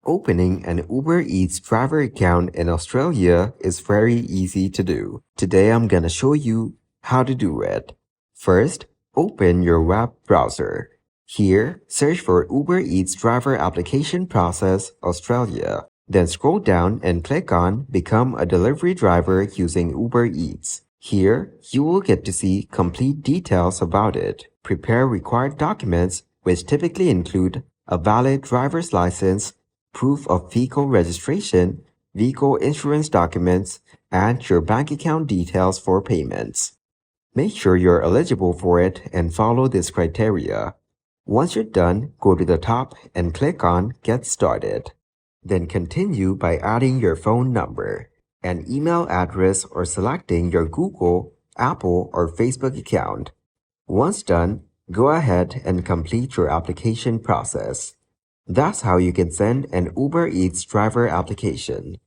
Opening an Uber Eats driver account in Australia is very easy to do. Today I'm gonna show you how to do it. First, open your web browser. Here, search for Uber Eats driver application process Australia. Then scroll down and click on Become a delivery driver using Uber Eats. Here, you will get to see complete details about it. Prepare required documents, which typically include a valid driver's license, proof of vehicle registration, vehicle insurance documents, and your bank account details for payments. Make sure you're eligible for it and follow this criteria. Once you're done, go to the top and click on Get Started. Then continue by adding your phone number, an email address, or selecting your Google, Apple, or Facebook account. Once done, go ahead and complete your application process. That's how you can send an Uber Eats driver application.